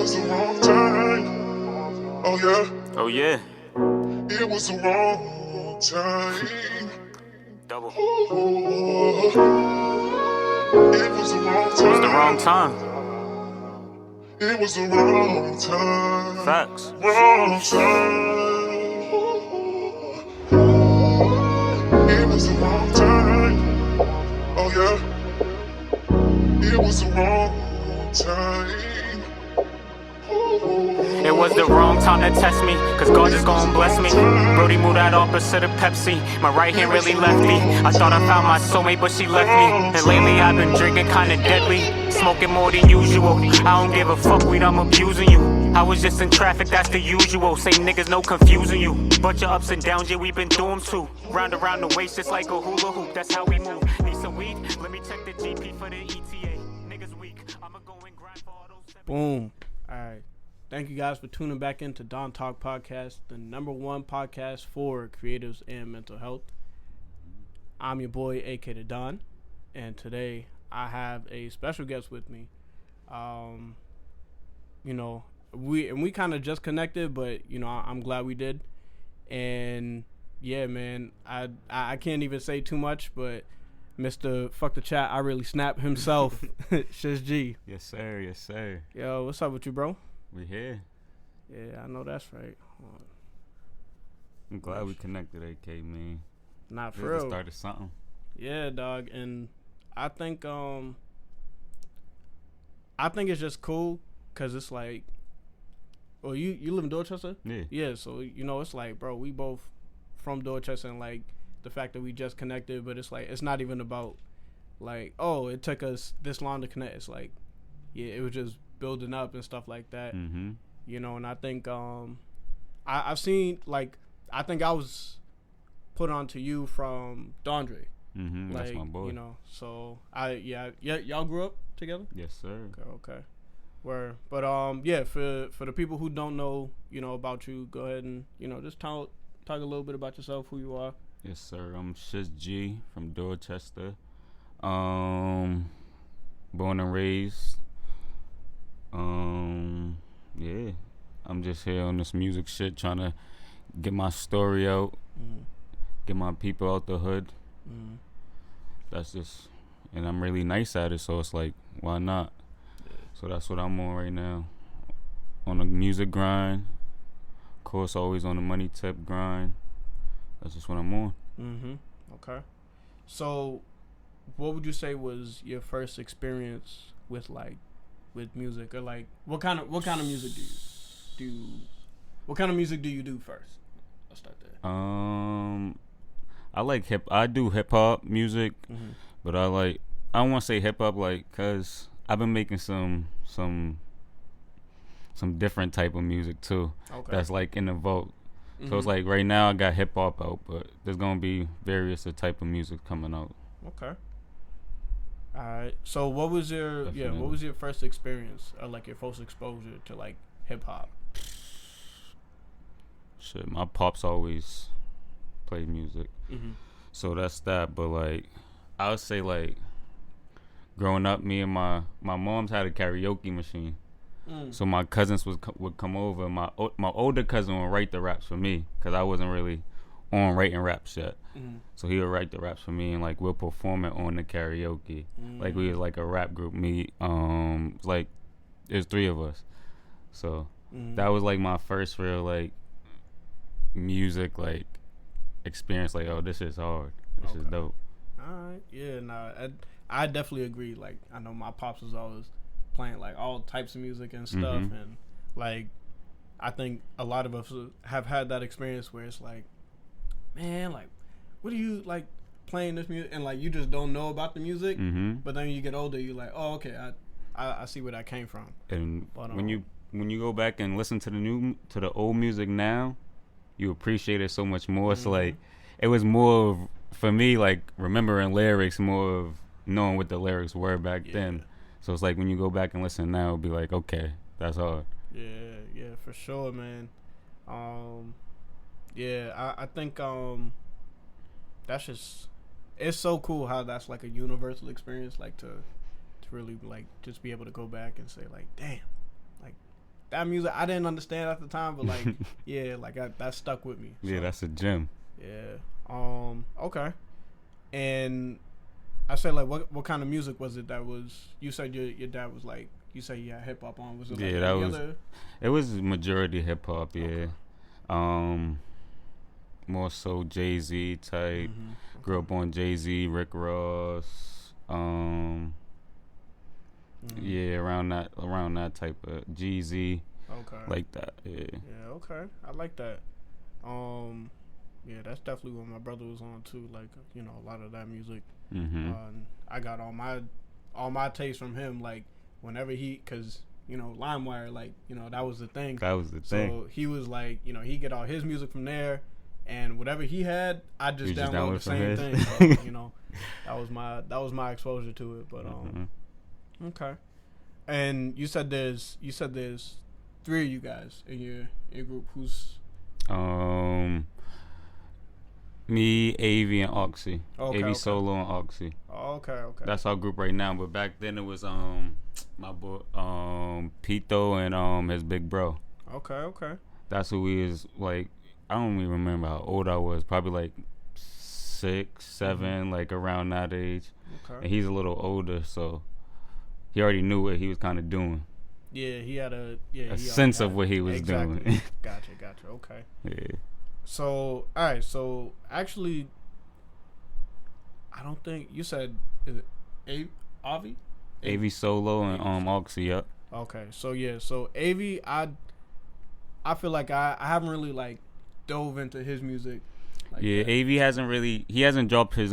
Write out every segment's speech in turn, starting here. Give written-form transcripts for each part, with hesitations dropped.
was the wrong time. Oh yeah. Oh yeah. It was the wrong time. Double. Ooh, it was the wrong time. It was the wrong time. It was the wrong time. Facts. Wrong time. It was the wrong time. Oh yeah. It was the wrong time. It was the wrong time to test me, cause God is gon' bless me. Brody moved out opposite of Pepsi. My right hand really left me. I thought I found my soulmate, but she left me. And lately I've been drinking kinda deadly, smoking more than usual. I don't give a fuck, weed, I'm abusing you. I was just in traffic, that's the usual. Say niggas, no confusing you. Bunch of ups and downs, yeah, we been through them too. Round around the waist, just like a hula hoop, that's how we move. Need some weed? Let me check the GP for the ETA. Niggas weak, I'ma go and grind for all those. Boom. Alright. Thank you guys for tuning back into Don Talk Podcast, the #1 podcast for creatives and mental health. I'm your boy, A.K. the Don, and today I have a special guest with me. We kind of just connected, but I'm glad we did. And yeah, man, I can't even say too much, but Mr. Fuck the Chat, I really snap himself, Shizz G. Yes, sir. Yes, sir. Yo, what's up with you, bro? We here. Yeah, I know that's right. I'm glad we connected, AK, man. Not We for just real. started something. Yeah, dog, and I think it's just cool because it's like, well, you live in Dorchester? Yeah. Yeah, so it's like, bro, we both from Dorchester, and like the fact that we just connected, but it's like it's not even about like, oh, it took us this long to connect. It's like, yeah, it was just building up and stuff like that. Mm-hmm. And I think I've seen, like, I think I was put onto you from Dondre. Mm-hmm. Like, That's my boy. So y'all grew up together? Yes, sir. Okay. Word. But for the people who don't know, about you, go ahead and just talk a little bit about yourself, who you are. Yes, sir. I'm Shizz G from Dorchester. Born and raised. Yeah. I'm just here on this music shit, trying to get my story out, get my people out the hood. That's just, and I'm really nice at it, so it's like, why not? So that's what I'm on right now. On a music grind. Of course, always on the money tip grind. That's just what I'm on. Okay. So, what would you say was your first experience with music, or like what kind of music what kind of music do you do first? Let's start there. I do hip hop music, but I don't want to say hip hop cause I've been making some different type of music too. Okay. That's like in the vote. So it's like right now I got hip hop out, but there's gonna be various type of music coming out. Okay. All right. So what was your first experience, or like your first exposure to like hip hop? Shit, my pops always played music, so that's that. But like, I would say like, growing up, me and my mom's had a karaoke machine. So my cousins would come over. My older cousin would write the raps for me, because I wasn't really on writing raps yet. So he would write the raps for me, and like we'll perform it on the karaoke. Like we was like a rap group. Like there's 3 of us. So that was like my first real like music like experience. Like, oh, this is hard. This is dope. All right. Yeah. Nah. I definitely agree. Like, I know my pops was always playing like all types of music and stuff, and like I think a lot of us have had that experience where it's like, man, like, what do you like playing this music, and like you just don't know about the music, but then when you get older, you're like, oh, okay, I see where that came from. And when you go back and listen to the old music now, you appreciate it so much more. So like, it was more of, for me, like remembering lyrics, more of knowing what the lyrics were back then. So it's like when you go back and listen now, it'll be like, okay, that's hard. Yeah, for sure, man. I think that's just, it's so cool how that's like a universal experience, like to really like just be able to go back and say like, damn, like that music I didn't understand at the time, but like yeah, like that stuck with me. So, Yeah, that's a gem. Yeah. Okay. And I said like what kind of music was it that was you said your dad was like you said you had hip hop on, was it like That was other? it was majority hip hop, yeah. Okay. More so Jay-Z type. Grew up on Jay-Z, Rick Ross, yeah, around that type of Jeezy. Okay. Like that, yeah. Yeah, okay. I like that. Yeah, that's definitely what my brother was on too. Like, you know, a lot of that music. I got all my taste from him. Like, whenever cause you know, LimeWire, like, you know, that was the thing. That was the thing. So he was like, you know, he get all his music from there, and whatever he had, I just download the same thing. So, you know, that was my exposure to it. But okay. And you said there's 3 of you guys in your group. Who's me, Avi, and Auxy. Okay, Avi Solo and Auxy. Okay. That's our group right now. But back then it was my boy Pito and his big bro. Okay. That's who we is like. I don't even remember how old I was. Probably like 6, 7, like around that age. Okay. And he's a little older, so he already knew what he was kind of doing. Yeah, he had a sense of what he was doing. Gotcha. Okay. Yeah. So, all right. So, actually, I don't think you said is it Avi? Avi Solo and Auxy. Yep. Okay. So yeah. So Avi, I feel like I haven't really like dove into his music. Like yeah, that. Avi hasn't dropped his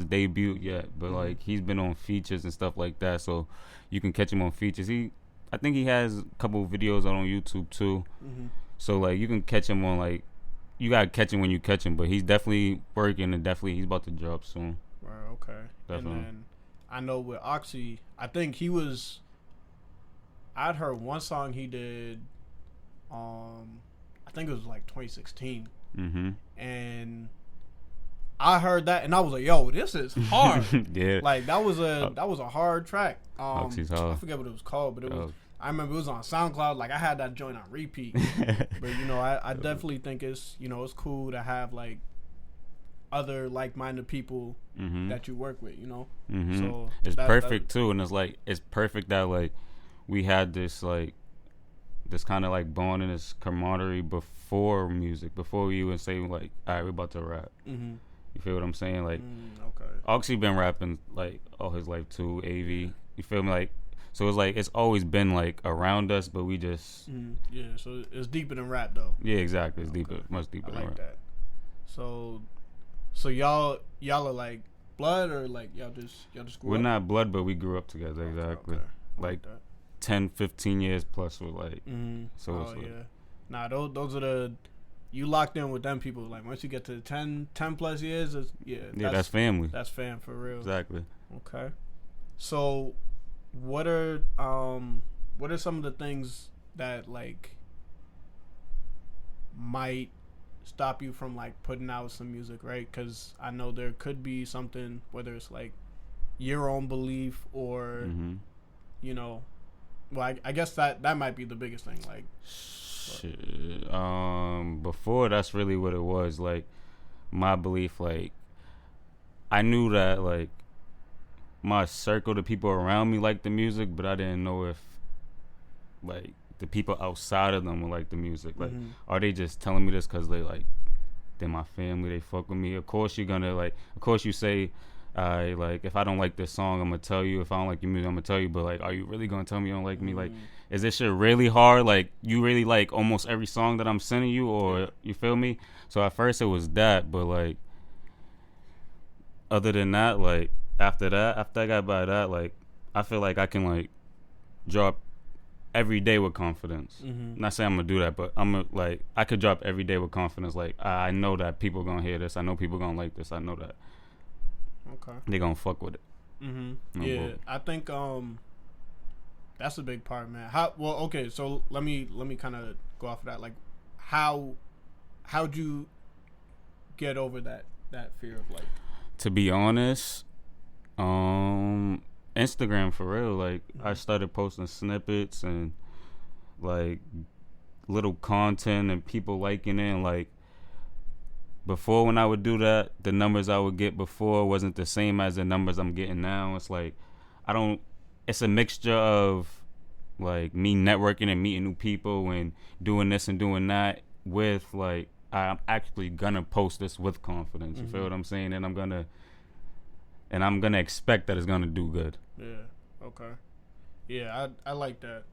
debut yet, but like he's been on features and stuff like that, so you can catch him on features. I think he has a couple of videos on YouTube too. So like you can catch him on like you gotta catch him when you catch him, but he's definitely working and he's about to drop soon. Right. Okay. Definitely. And then I know with Auxy, I think I'd heard one song he did. I think it was like 2016. And I heard that and I was like, "Yo, this is hard." Yeah. Like that was a hard track. Auxy's hard. I forget what it was called, but it was. I remember it was on SoundCloud. Like I had that joint on repeat. But you know, I definitely think it's it's cool to have like other like-minded people that you work with. You know, so it's perfect too, and it's perfect that like we had this kind of like bond and this camaraderie before music, before we even say like, all right, we're about to rap. You feel what I'm saying? Like, okay. Auxy been rapping like all his life too. Avi, you feel me? Like, so it's like it's always been like around us, but we just yeah. So it's deeper than rap though. Yeah, exactly. It's deeper, much deeper I than like rap. that. So y'all are like blood or like y'all just grew We're up? not blood, but we grew up together. Exactly. Okay. Like 10, 15 years plus. We're like so. Oh yeah. Nah, those are you locked in with them people. Like once you get to 10 plus years, that's family. That's fam for real. Exactly. Okay. So, what are some of the things that like might stop you from like putting out some music, right? Because I know there could be something, whether it's like your own belief or well, I guess that might be the biggest thing. Like, shit. Before that's really what it was. Like, my belief. Like, I knew that like my circle, the people around me liked the music, but I didn't know if like the people outside of them would like the music. Like, are they just telling me this because they're my family, they fuck with me? Of course you're gonna of course you say, like if I don't like this song, I'm gonna tell you. If I don't like your music, I'm gonna tell you. But like, are you really gonna tell me you don't like me? Like, is this shit really hard? Like, you really like almost every song that I'm sending you, or you feel me? So at first it was that, but like, other than that, like after I got by that, like I feel like I can like drop every day with confidence. Not saying I'm gonna do that, but I could drop every day with confidence. Like I know that people gonna hear this. I know people gonna like this. I know that. Okay. They gonna fuck with it. Yeah, I think that's a big part, man. Okay, so let me kind of go off of that. Like, how'd you get over that fear of like? To be honest, Instagram for real. Like I started posting snippets and like little content and people liking it. And like before, when I would do that, the numbers I would get before wasn't the same as the numbers I'm getting now. It's like it's a mixture of like me networking and meeting new people and doing this and doing that with like I'm actually gonna post this with confidence. You feel what I'm saying? And I'm gonna expect that it's gonna do good. Yeah. Okay. Yeah, I like that.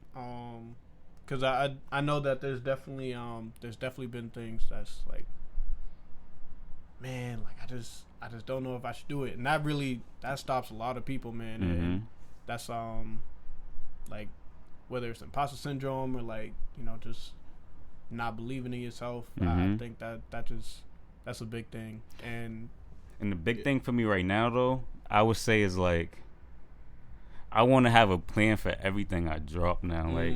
Cause I know that there's definitely been things that's like, man, like I just don't know if I should do it, and that stops a lot of people, man. And that's like whether it's imposter syndrome or like just not believing in yourself. I think that's a big thing. And the big thing for me right now, though, I would say is like I want to have a plan for everything I drop now, like.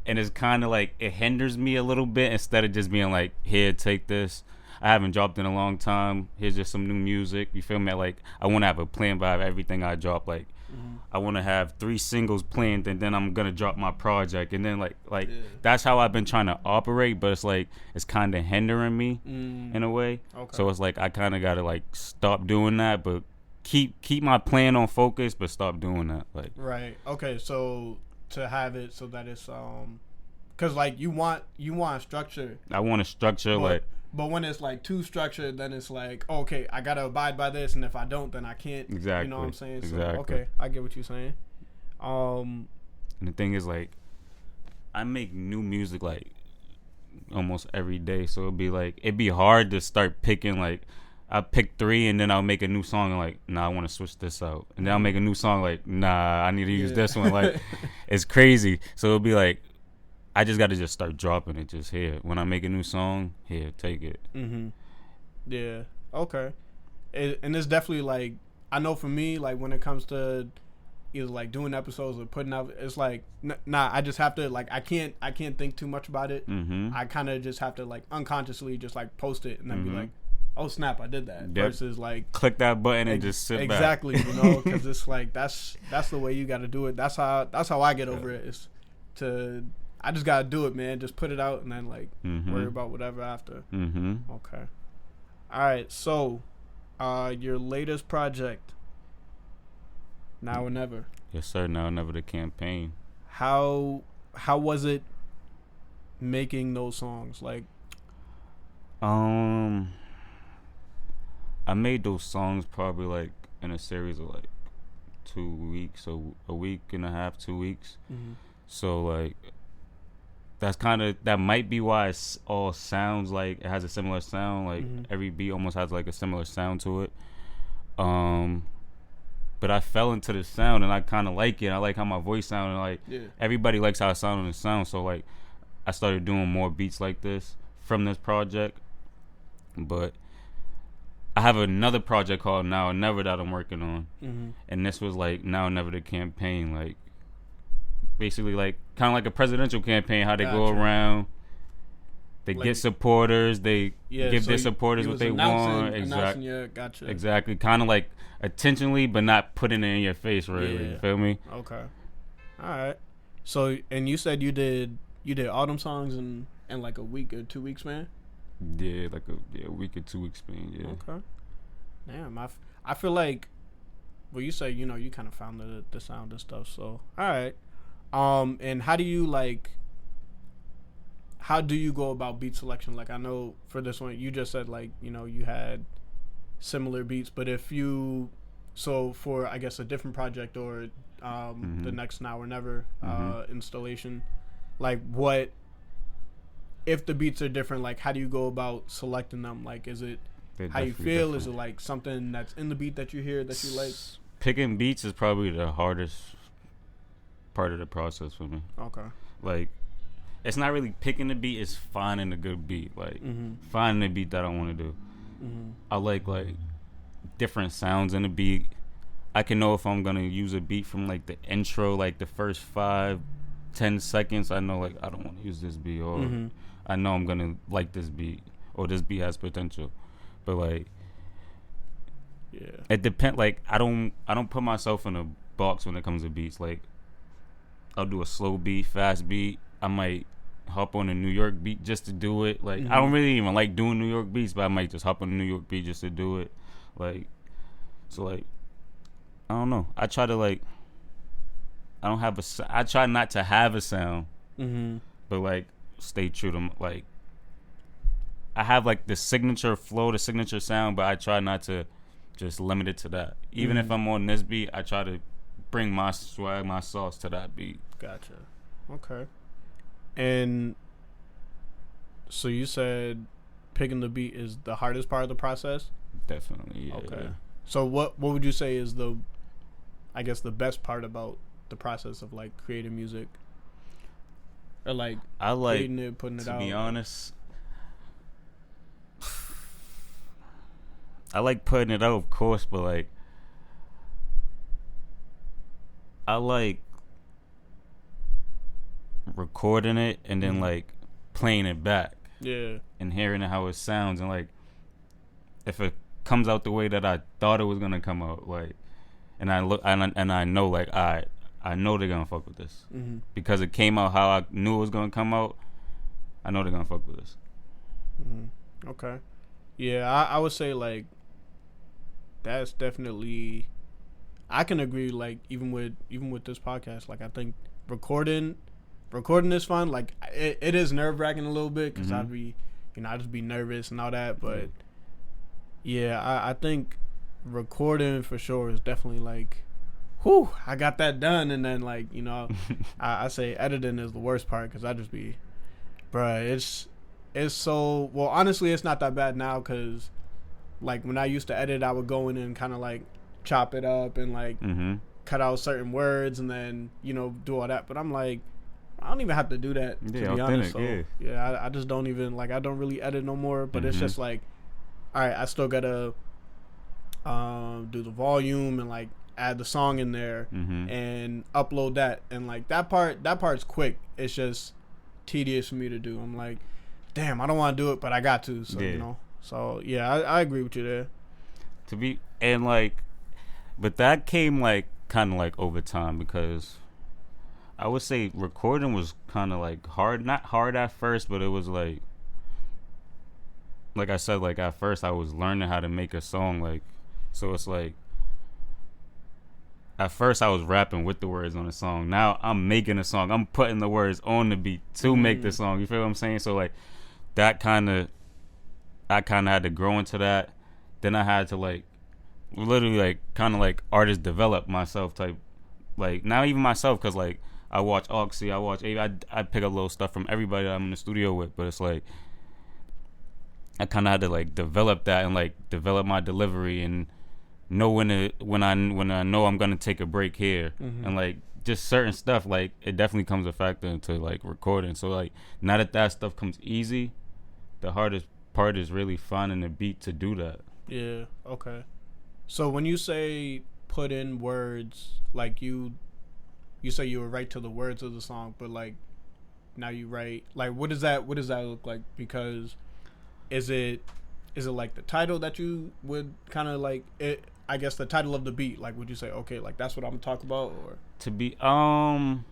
And it's kind of like it hinders me a little bit instead of just being like, here, take this. I haven't dropped in a long time. Here's just some new music. You feel me? Like I want to have a plan by everything I drop. Like I want to have 3 singles planned, and then I'm gonna drop my project, and then like that's how I've been trying to operate. But it's like it's kind of hindering me in a way. Okay. So it's like I kind of gotta like stop doing that, but keep my plan on focus, but stop doing that. Like right. Okay. So to have it so that it's because like you want structure. I want a structure, but when it's like too structured, then it's like, okay, I gotta abide by this, and if I don't, then I can't. Exactly. You know what I'm saying? Exactly. So, okay, I get what you're saying. And the thing is, like, I make new music like almost every day, so it'd be hard to start picking. Like, I pick 3, and then I'll make a new song, and like, nah, I want to switch this out, and then I'll make a new song, like, nah, I need to use this one. Like, it's crazy. So it'll be like, I just got to just start dropping it just here. When I make a new song, here, take it. Yeah. Okay. And it's definitely like, I know for me, like when it comes to either like doing episodes or putting out, it's like, nah, I just have to like, I can't think too much about it. I kind of just have to like unconsciously just like post it and then be like, oh snap, I did that. Yep. Versus like click that button and just sit back. Exactly, because it's like that's the way you got to do it. That's how I get over it. Is I just gotta do it, man. Just put it out and then like worry about whatever after. Okay. All right. So, your latest project, Now or Never. Yes, sir. Now or Never, the campaign. How was it making those songs? Like, I made those songs probably like in a series of like 2 weeks, so a week and a half, 2 weeks. So like. That might be why it all sounds like it has a similar sound. Like every beat almost has like a similar sound to it. But I fell into the sound and I kind of like it. I like how my voice sounded. Like everybody likes how I sound on the sound. So like I started doing more beats like this from this project. But I have another project called Now or Never that I'm working on, and this was like Now or Never the campaign, like. Basically, like kind of like a presidential campaign, how they go around, they like, get supporters, they give their supporters what they want. Exactly, exactly. Kind of like intentionally, but not putting it in your face. Really, you feel me? Okay. All right. So, and you said you did all them songs in like a week or 2 weeks, man. Yeah, like a week or 2 weeks, man. Yeah. Okay. Damn, I feel like, well, you say you kind of found the sound and stuff. So, all right. And how do you go about beat selection? Like I know for this one, you just said like, you had similar beats, but for I guess a different project or the next Now or Never installation, like what if the beats are different? Like how do you go about selecting them? Like is it how you feel? Different. Is it like something that's in the beat that you hear that you like? Picking beats is probably the hardest part of the process for me. Okay. Like it's not really picking the beat, it's finding a good beat. Like finding a beat that I want to do. I like different sounds in the beat. I can know if I'm gonna use a beat from like the intro, like the first 5-10 seconds. I know like I don't want to use this beat, or I know I'm gonna like this beat, or this beat has potential. But like it depends. Like I don't put myself in a box when it comes to beats. Like I'll do a slow beat, fast beat, I might hop on a New York beat just to do it. Like I don't really even like doing New York beats, but I might just hop on a New York beat just to do it. Like so, like I don't know. I try to like. I try not to have a sound, but like stay true to like. I have like the signature flow, the signature sound, but I try not to just limit it to that. Even if I'm on this beat, I try to bring my swag, my sauce to that beat. Gotcha. Okay. And so you said picking the beat is the hardest part of the process? Definitely. Yeah. Okay. So what would you say is the best part about the process of like creating music? Or like I like creating it, putting it out? To be honest, I like putting it out, of course, but like I like recording it and then like playing it back. Yeah. And hearing how it sounds, and like if it comes out the way that I thought it was gonna come out, like, and I look and I know like I know they're gonna fuck with this because it came out how I knew it was gonna come out. I know they're gonna fuck with this. Okay. Yeah, I would say like that's definitely. I can agree. Like even with this podcast, like I think recording is fun. Like it is nerve wracking a little bit because I'd be, I just be nervous and all that. But yeah, I think recording for sure is definitely like, whew, I got that done. And then like I say editing is the worst part because I just be, bruh, it's so well. Honestly, it's not that bad now because like when I used to edit, I would go in and kind of like chop it up and like cut out certain words and then do all that. But I'm like, I don't even have to do that to be honest. So yeah, I just don't even like. I don't really edit no more. But it's just like, all right, I still gotta do the volume and like add the song in there and upload that, and like that part's quick. It's just tedious for me to do. I'm like, damn, I don't want to do it, but I got to. So So yeah, I agree with you there. But that came like kind of like over time because I would say recording was kind of like hard, not hard at first, but it was like I said, like at first I was learning how to make a song, like, so it's like at first I was rapping with the words on the song. Now I'm making a song. I'm putting the words on the beat to make the song. You feel what I'm saying? So like I kind of had to grow into that. Then I had to like literally like kind of like artist develop myself type, like not even myself because like I watch Auxy, I watch Avi, I pick up little stuff from everybody that I'm in the studio with, but it's like I kind of had to like develop that and like develop my delivery and know when I know I'm gonna take a break here and like just certain stuff, like it definitely comes a factor into like recording. So like now that stuff comes easy, the hardest part is really finding the beat to do that. Yeah. Okay. So when you say put in words, like you say you would write to the words of the song, but like now you write, like what does that look like? Because is it like the title that you would kind of like it? I guess the title of the beat, like would you say, okay, like that's what I'm gonna talk about? Or to be not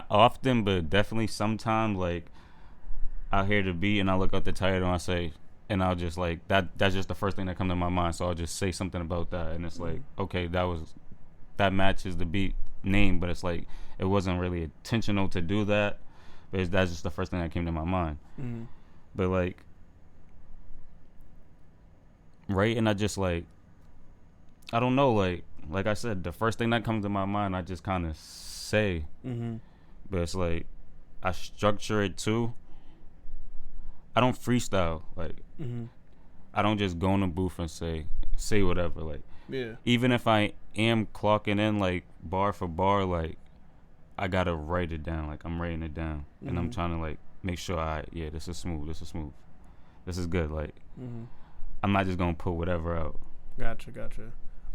often, but definitely sometimes, like I hear the beat and I look up the title and I say, and I'll just like that's just the first thing that comes to my mind, so I'll just say something about that, and it's like, okay, that matches the beat name, but it's like it wasn't really intentional to do that, but that's just the first thing that came to my mind. But like right, and I just like I don't know, like I said, the first thing that comes to my mind I just kind of say, but it's like I structure it too. I don't freestyle, like I don't just go in the booth and say whatever, like even if I am clocking in like bar for bar, like I gotta write it down, like I'm writing it down and I'm trying to like make sure this is smooth, this is good, like I'm not just gonna put whatever out. Gotcha.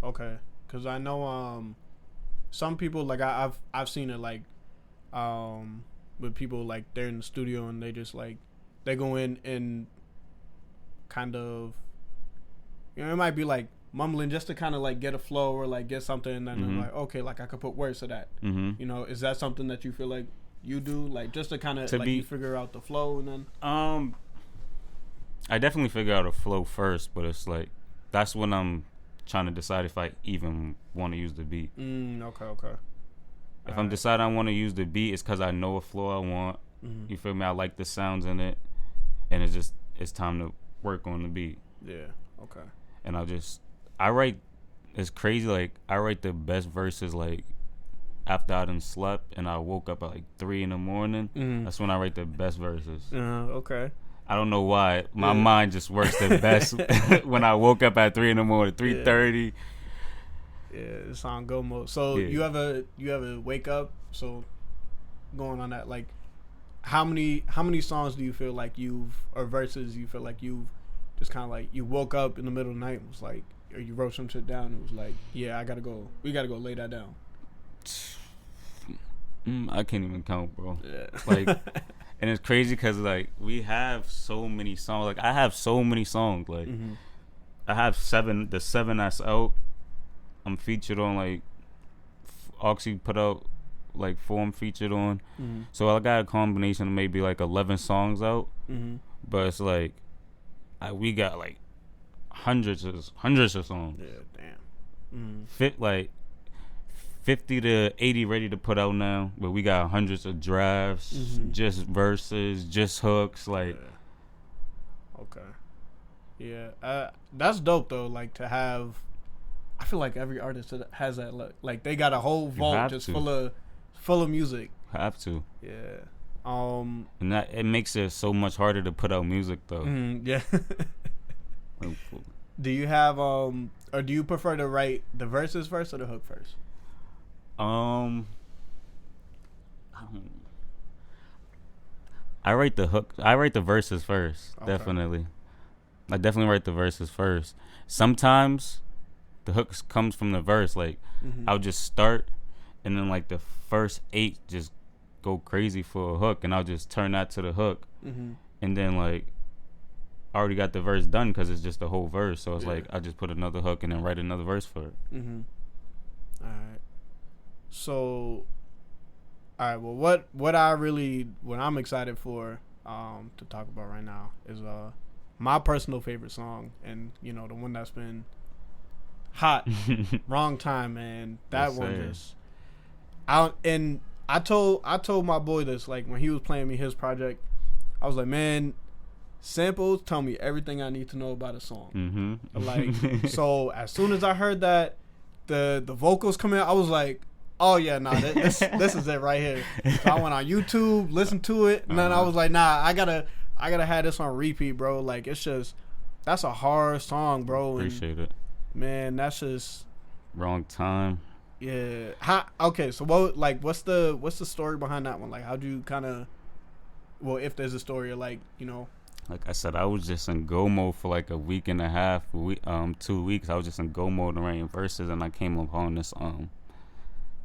Okay, because I know some people, like I've seen it like with people, like they're in the studio and they just like they go in and kind of, it might be like mumbling just to kind of like get a flow or like get something, and then they're like, okay, like I could put words to that. Is that something that you feel like you do, like just to kind of like you figure out the flow and then? I definitely figure out a flow first, but it's like that's when I'm trying to decide if I even want to use the beat. Okay. If I'm deciding I want to use the beat, it's because I know a flow I want. You feel me? I like the sounds in it, and it's time to work on the beat. Yeah. Okay. And I write. It's crazy. Like I write the best verses like after I done slept and I woke up at like 3 a.m. That's when I write the best verses. Okay. I don't know why my mind just works the best when I woke up at 3 a.m, 3:30. Yeah, it's on go mode. So you ever wake up? So going on that, like how many songs do you feel like or verses you feel like you've just kind of like you woke up in the middle of the night and was like, or you wrote some shit down and it was like, yeah, we gotta go lay that down. I can't even count, bro. Yeah. Like, and it's crazy because like we have so many songs. Like I have so many songs. Like I have 7. The 7 that's out, I'm featured on. Like Auxy put out like 4 I'm featured on. So I got a combination of maybe like 11 songs out. But it's like we got like hundreds of songs. Yeah, damn. Fit like 50 to 80 ready to put out now, but we got hundreds of drafts, just verses, just hooks, like. Okay. Yeah, that's dope though. Like to have, I feel like every artist that has that. Like they got a whole vault just full of music. Have to. Yeah. And that it makes it so much harder to put out music though. Yeah. Do you have or do you prefer to write the verses first or the hook first? I write the hook. I write the verses first. Okay. Definitely. I definitely write the verses first. Sometimes the hooks comes from the verse. Like I'll just start, and then like the first 8 just go crazy for a hook, and I'll just turn that to the hook, and then like I already got the verse done because it's just the whole verse. So it's like I just put another hook and then write another verse for it. All right. So, all right. Well, what I'm excited for to talk about right now is my personal favorite song, and you know the one that's been hot, wrong time, man. That one just I told my boy this, like when he was playing me his project, I was like, man, samples tell me everything I need to know about a song. Like so, as soon as I heard that the vocals come in, I was like, oh yeah, nah, this is it right here. So I went on YouTube, listened to it, and then I was like, nah, I gotta have this on repeat, bro. Like that's a hard song, bro. Appreciate it, man. That's just wrong time. Yeah. Okay. So what's the story behind that one? Like, how'd you kind of, well, if there's a story, like, you know. Like I said, I was just in go mode for like a week and a half, 2 weeks. I was just in go mode and writing verses, and I came upon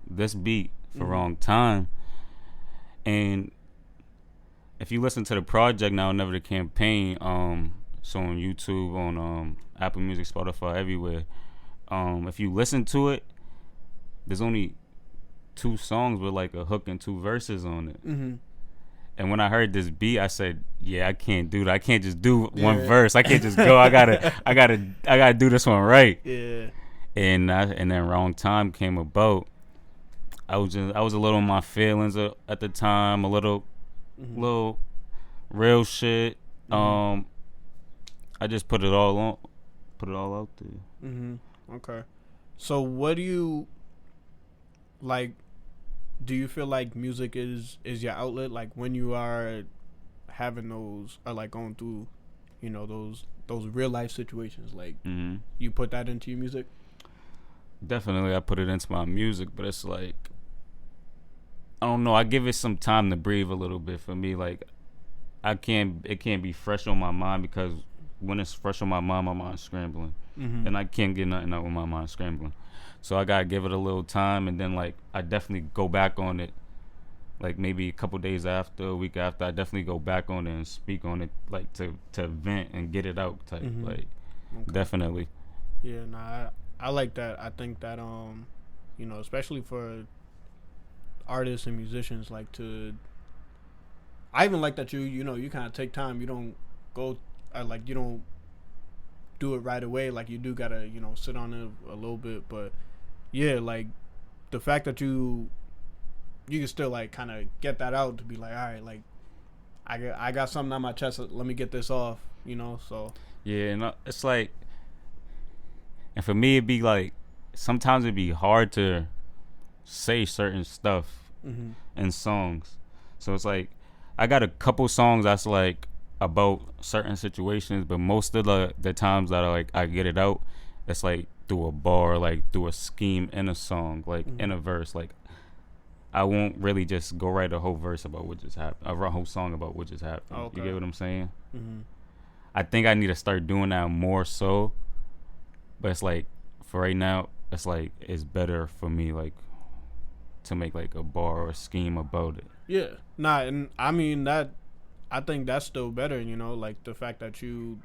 this beat for wrong time. And if you listen to the project now, Never the Campaign, so on YouTube, on Apple Music, Spotify, everywhere. If you listen to it, there's only 2 songs with like a hook and 2 verses on it. And when I heard this beat, I said, "Yeah, I can't do that. I can't just do one verse. I can't just go. I gotta do this one right." Yeah. And then wrong time came about. I was a little in my feelings at the time, a little real shit. I just put it all out there. Okay. So what do you like? Do you feel like music is your outlet? Like when you are having those, or like going through, you know, those real life situations, like you put that into your music? Definitely, I put it into my music, but it's like, I don't know. I give it some time to breathe a little bit for me. Like it can't be fresh on my mind, because when it's fresh on my mind's scrambling, and I can't get nothing out when my mind's scrambling. So I gotta give it a little time, and then like I definitely go back on it, like maybe a couple days after, a week after. I definitely go back on it and speak on it, like to vent and get it out type. Like definitely. Yeah, nah, I like that. I think that you know, especially for artists and musicians like to. I even like that you know you kind of take time. You don't go like you don't do it right away. Like you do gotta sit on it a little bit. But yeah, like the fact that you can still like kind of get that out to be like, all right, like I got something on my chest. Let me get this off. So yeah, and it's like, and for me it'd be like sometimes it'd be hard to say certain stuff in songs. So it's like I got a couple songs that's like about certain situations, but most of the times that I get it out, it's like through a bar, like through a scheme in a song, like in a verse. Like I won't really just go write a whole verse about what just happened, a whole song about what just happened. Okay. You get what I'm saying? I think I need to start doing that more so, but it's like for right now, it's like it's better for me like to make like a bar or a scheme about it. Yeah, nah, and I mean that. I think that's still better, like the fact that you,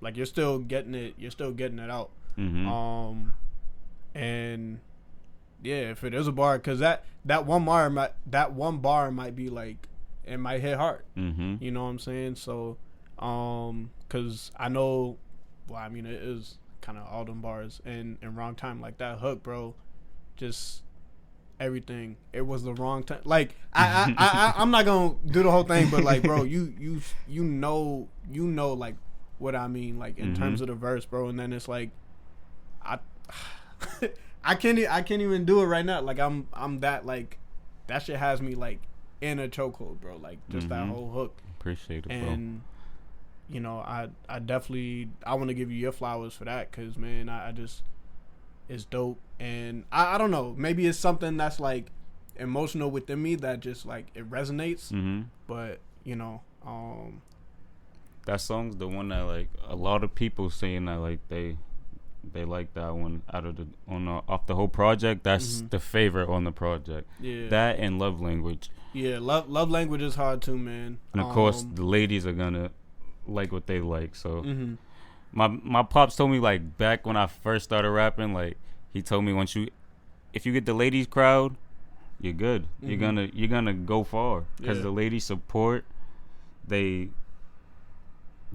like, you're still getting it out. And yeah, if it is a bar, because that one bar might be like it might hit hard. You know what I'm saying? So, because I know, well, I mean, it is kind of all them bars and wrong time, like that hook, bro, just. Everything, it was the wrong time. Like I'm not gonna do the whole thing, but like, bro, you know like what I mean, like in terms of the verse, bro. And then it's like I can't even do it right now. Like I'm that, like that shit has me like in a chokehold, bro. Like just that whole hook. Appreciate it, bro. And I definitely want to give you your flowers for that, because man, I just. Is dope, and I don't know, maybe it's something that's like emotional within me that just like it resonates. But that song's the one that like a lot of people saying that like they like that one out of off the whole project. That's the favorite on the project. Yeah, that and Love Language. Yeah, love language is hard too, man. And of course the ladies are gonna like what they like, so My pops told me like back when I first started rapping, like he told me if you get the ladies crowd, you're good. You're gonna go far, because the ladies support. They're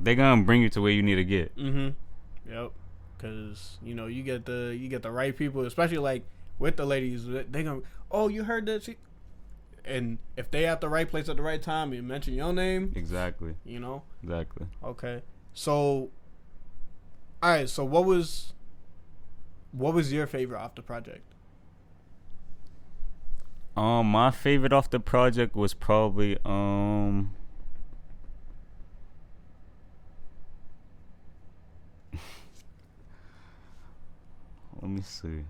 gonna bring you to where you need to get. Yep. Because you get the right people, especially like with the ladies. They gonna, oh, you heard that shit. And if they at the right place at the right time, you mention your name. Exactly. Exactly. Okay. So. All right, so what was your favorite off the project? My favorite off the project was probably let me see.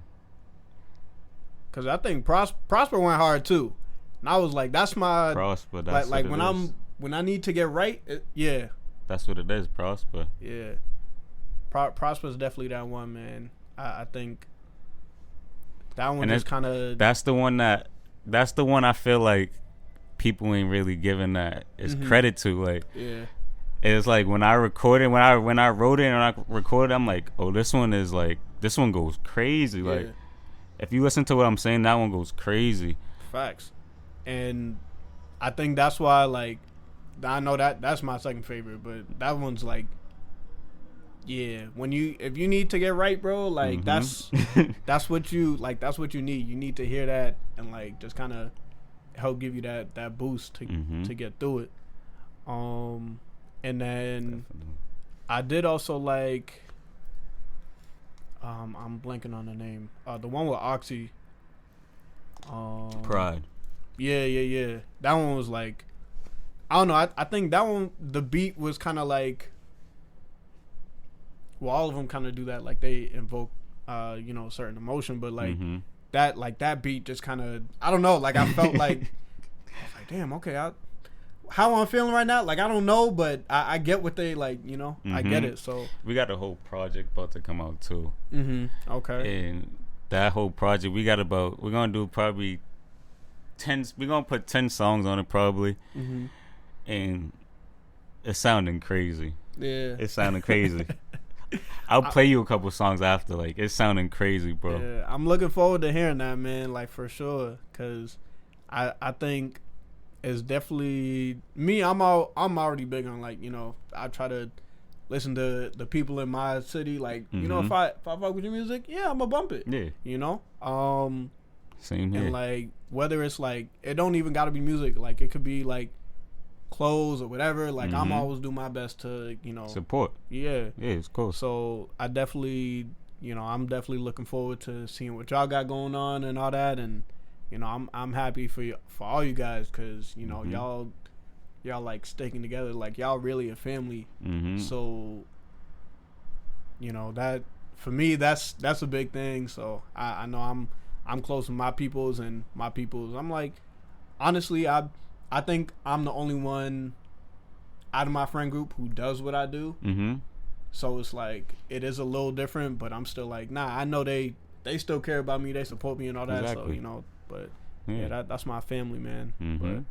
Cause I think Prosper went hard too, and I was like, that's my Prosper. That's like when I need to get right. Yeah. That's what it is, Prosper. Yeah. Prosper's definitely that one, man. I think that one is kind of. That's the one I feel like people ain't really giving that is credit to. Like, yeah, it's like when I recorded, when I wrote it and I recorded, I'm like, oh, this one goes crazy. Yeah. Like, if you listen to what I'm saying, that one goes crazy. Facts, and I think that's why, like, I know that's my second favorite, but that one's like. Yeah, if you need to get right, bro, like that's what you like. That's what you need. You need to hear that and like just kind of help give you that boost to get through it. And then I did also like. I'm blanking on the name. The one with Auxy. Pride. Yeah. That one was like, I don't know. I think that one, the beat was kind of like. Well, all of them kind of do that, like they invoke, certain emotion, but like that beat just kind of, I don't know, like I felt like, I was like, damn, okay, how I'm feeling right now, like I don't know, but I get what they like, I get it. So we got a whole project about to come out too. Okay. And that whole project, we're gonna do probably 10. We're gonna put 10 songs on it probably, and it's sounding crazy. Yeah, it's sounding crazy. I'll play you a couple songs after. Like, it's sounding crazy, bro. Yeah, I'm looking forward to hearing that, man. Like, for sure, because I think it's definitely me. I'm already big on, like, I try to listen to the people in my city. Like, if I fuck with your music, yeah, I'm gonna bump it. Yeah. Same here. And like, whether it's like, it don't even gotta be music. Like, it could be like clothes or whatever. Like, I'm always do my best to support. Yeah. Yeah, it's cool. So I definitely, I'm definitely looking forward to seeing what y'all got going on and all that. And I'm happy for all you guys, because y'all like sticking together. Like, y'all really a family. So that, for me, that's a big thing. So I know I'm close with my peoples, and my peoples, I'm like, honestly, I think I'm the only one out of my friend group who does what I do. So it's like, it is a little different, but I'm still like, nah, I know they still care about me, they support me and all that. Exactly. So but yeah, that's my family, man. But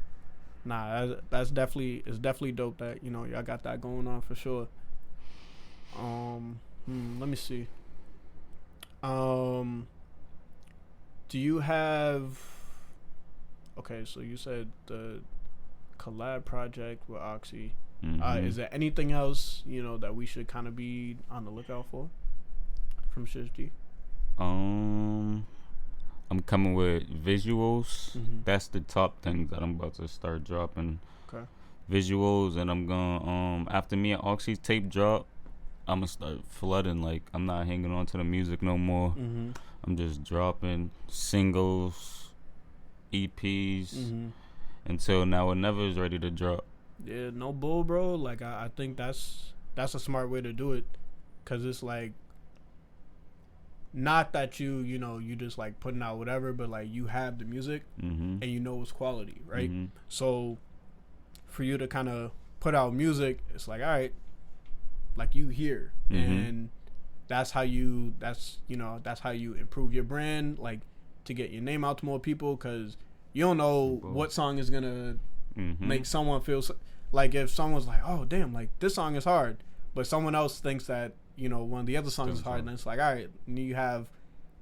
nah, it's definitely dope that y'all got that going on for sure. Let me see. Do you have? Okay, so you said the collab project with Auxy. Is there anything else that we should kind of be on the lookout for from Shizz G? I'm coming with visuals. That's the top things that I'm about to start dropping. Okay. Visuals, and I'm gonna after me and Auxy's tape drop, I'm gonna start flooding. Like, I'm not hanging on to the music no more. I'm just dropping singles, EPs until Now or Never is ready to drop. Yeah, no bull, bro. Like, I think that's a smart way to do it, cause it's like, not that you just like putting out whatever, but like, you have the music and it's quality, right? So for you to kind of put out music, it's like, all right, like, you hear, and that's how you improve your brand, like, to get your name out to more people, because you don't know what song is gonna make someone feel like, if someone's like, oh damn, like, this song is hard, but someone else thinks that one of the other songs is hard, and it's like, all right, and you have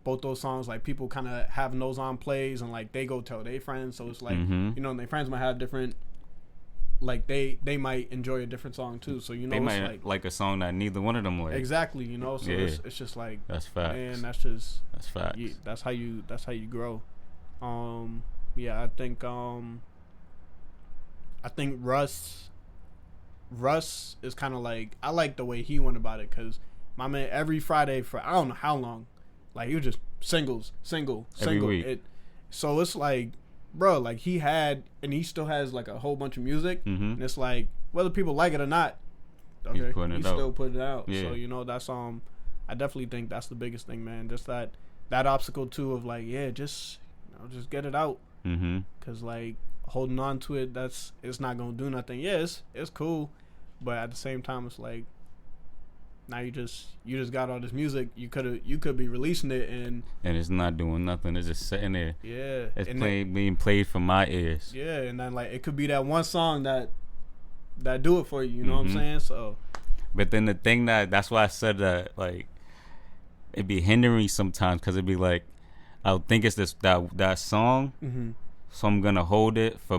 both those songs, like, people kind of having those on plays, and like, they go tell their friends, so it's like, and their friends might have different, like, they might enjoy a different song too, so they might like a song that neither one of them like. Exactly, so it's just like, that's facts. And that's facts. Yeah, that's how you grow. Yeah, I think Russ is kind of like, I like the way he went about it, because my man, every Friday for I don't know how long, like, he was just single every week. So it's like, bro, like, he had, and he still has, like, a whole bunch of music, and it's like, whether people like it or not, okay, he's still putting it out. Yeah. So that's I definitely think that's the biggest thing, man. Just that obstacle too of like, yeah, just get it out, because like, holding on to it, it's not gonna do nothing. Yeah, it's cool, but at the same time, it's like, now you just got all this music. You could be releasing it, and it's not doing nothing. It's just sitting there. Yeah, it's being played for my ears. Yeah, and then like, it could be that one song that do it for you. You know what I'm saying? So, but then the thing that's why I said that, like, it'd be hindering me sometimes, because it'd be like, I'll think it's that song, so I'm gonna hold it for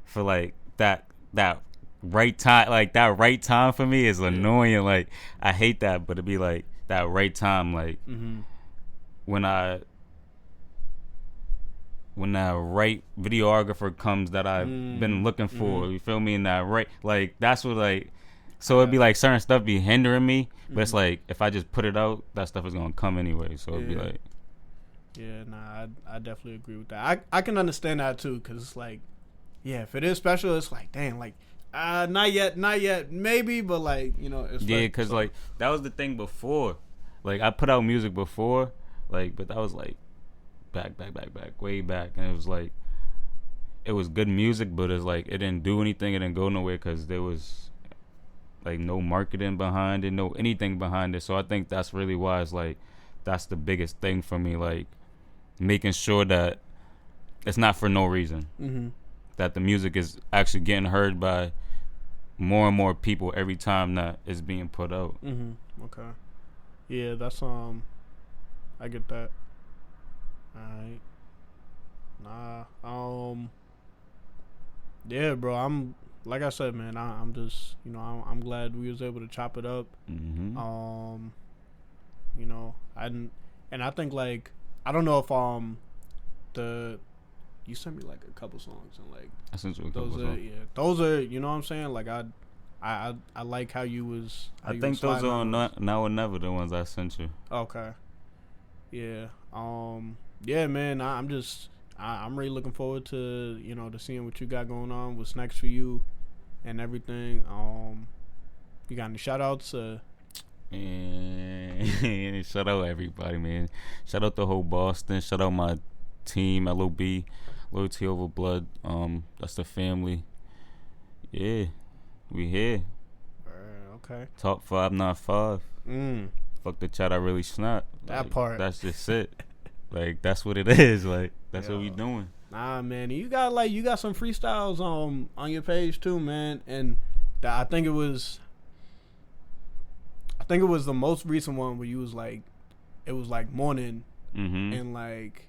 for like that right time. Like, that right time for me is annoying. Like, I hate that, but it'd be like that right time, like when that right videographer comes that I've been looking for, you feel me? And that right, like, that's what, like, so it'd be like certain stuff be hindering me, but it's like, if I just put it out, that stuff is gonna come anyway. So it'd be like, yeah, nah, I definitely agree with that. I can understand that too, because it's like, yeah, if it is special, it's like, damn, like, not yet, maybe, but like, it's because like, that was the thing before. Like, I put out music before, like, but that was like back, way back, and it was like, it was good music, but it's like, it didn't do anything, it didn't go nowhere, because there was like no marketing behind it, no anything behind it. So I think that's really why it's like, that's the biggest thing for me, like, making sure that it's not for no reason. That the music is actually getting heard by more and more people every time that it's being put out. Okay. Yeah, that's I get that. Alright. Yeah, bro. I'm like I said, man. I'm just, I'm glad we was able to chop it up. Mm-hmm. And I think like I don't know if you sent me like a couple songs and like I sent you a couple songs. Those are you know what I'm saying. Like I like how you was. How I you think was those sliding are on on Now or Never, the ones I sent you. Okay. Yeah. Yeah, man. I'm really looking forward to to seeing what you got going on, what's next for you, and everything. You got any shout outs? And shout out everybody, man. Shout out the whole Boston. Shout out my team, LOB, Loyalty Over Blood. That's the family. Yeah, we here. Okay. Top 595. Fuck the chat, I really snap. That part. That's just it. Like, that's what it is. Like, that's what we doing. Nah, man. You got some freestyles on your page too, man. And I think it was the most recent one where you was like, it was like morning, and like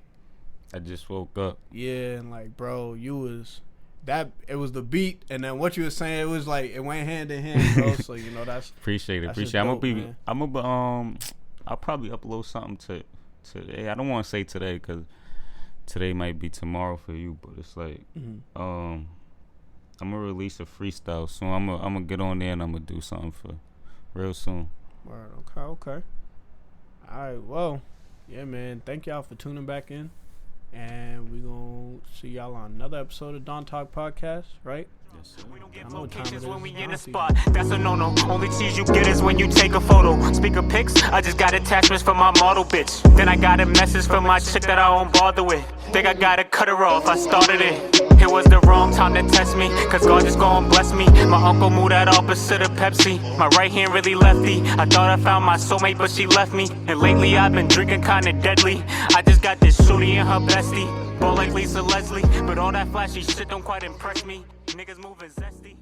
I just woke up. Yeah, and like, bro, you was that. It was the beat, and then what you were saying, it was like it went hand in hand, bro. So that's appreciate it. I'll probably upload something today. I don't want to say today because today might be tomorrow for you, but it's like I'm gonna release a freestyle soon. I'm gonna get on there and I'm gonna do something for real soon. Word, okay. All right, well, yeah, man. Thank y'all for tuning back in, and we gonna see y'all on another episode of Don Talk Podcast, right? Yes, sir. We don't get locations when we in a spot. That's a no-no. Only tease you get is when you take a photo. Speaker pics, I just got attachments for my model bitch. Then I got a message from my chick that I won't bother with. Think I gotta cut her off, I started it. It was the wrong time to test me, cause God just gon' bless me. My uncle moved out opposite of Pepsi. My right hand really lefty. I thought I found my soulmate, but she left me. And lately I've been drinking kinda deadly. I just got this shooty and her bestie. Ball like Lisa Leslie, but all that flashy shit don't quite impress me. Niggas moving zesty.